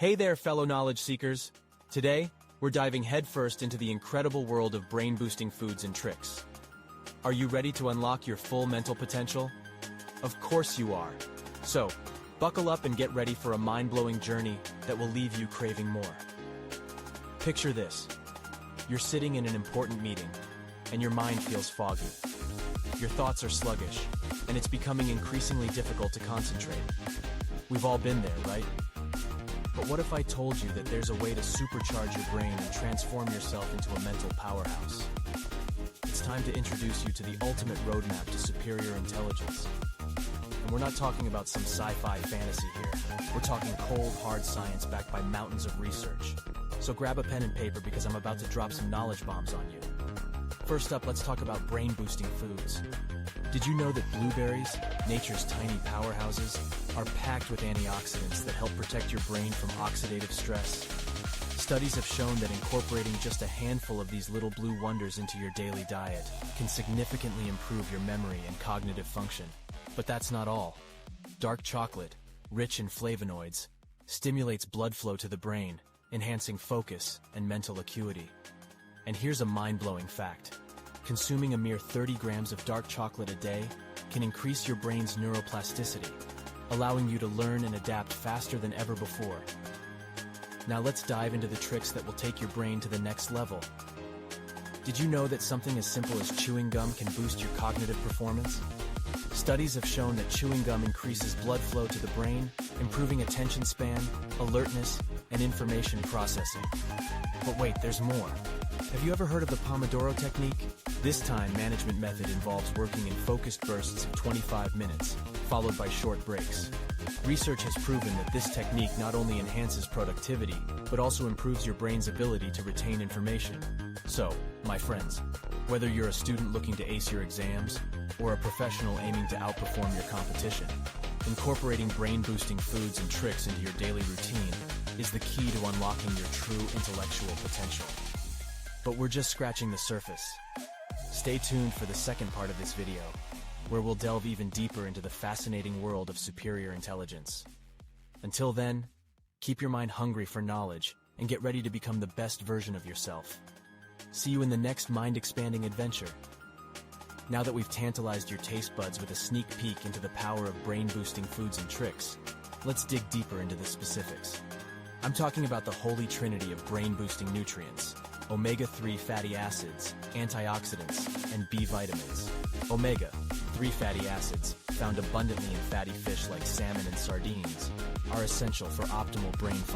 Hey there, fellow knowledge seekers. Today, we're diving headfirst into the incredible world of brain-boosting foods and tricks. Are you ready to unlock your full mental potential? Of course you are. So, buckle up and get ready for a mind-blowing journey that will leave you craving more. Picture this. You're sitting in an important meeting, and your mind feels foggy. Your thoughts are sluggish, and it's becoming increasingly difficult to concentrate. We've all been there, right? But what if I told you that there's a way to supercharge your brain and transform yourself into a mental powerhouse? It's time to introduce you to the ultimate roadmap to superior intelligence. And we're not talking about some sci-fi fantasy here. We're talking cold, hard science backed by mountains of research. So grab a pen and paper because I'm about to drop some knowledge bombs on you. First up, let's talk about brain-boosting foods. Did you know that blueberries, nature's tiny powerhouses, are packed with antioxidants that help protect your brain from oxidative stress? Studies have shown that incorporating just a handful of these little blue wonders into your daily diet can significantly improve your memory and cognitive function. But that's not all. Dark chocolate, rich in flavonoids, stimulates blood flow to the brain, enhancing focus and mental acuity. And here's a mind-blowing fact. Consuming a mere 30 grams of dark chocolate a day can increase your brain's neuroplasticity, allowing you to learn and adapt faster than ever before. Now let's dive into the tricks that will take your brain to the next level. Did you know that something as simple as chewing gum can boost your cognitive performance? Studies have shown that chewing gum increases blood flow to the brain, improving attention span, alertness, and information processing. But wait, there's more. Have you ever heard of the Pomodoro technique? This time management method involves working in focused bursts of 25 minutes, followed by short breaks. Research has proven that this technique not only enhances productivity, but also improves your brain's ability to retain information. So, my friends, whether you're a student looking to ace your exams, or a professional aiming to outperform your competition, incorporating brain-boosting foods and tricks into your daily routine is the key to unlocking your true intellectual potential. But we're just scratching the surface. Stay tuned for the second part of this video, where we'll delve even deeper into the fascinating world of superior intelligence. Until then, keep your mind hungry for knowledge and get ready to become the best version of yourself. See you in the next mind-expanding adventure. Now that we've tantalized your taste buds with a sneak peek into the power of brain-boosting foods and tricks, let's dig deeper into the specifics. I'm talking about the holy trinity of brain-boosting nutrients: omega-3 fatty acids, antioxidants, and B vitamins. Omega-3 fatty acids, found abundantly in fatty fish like salmon and sardines, are essential for optimal brain function.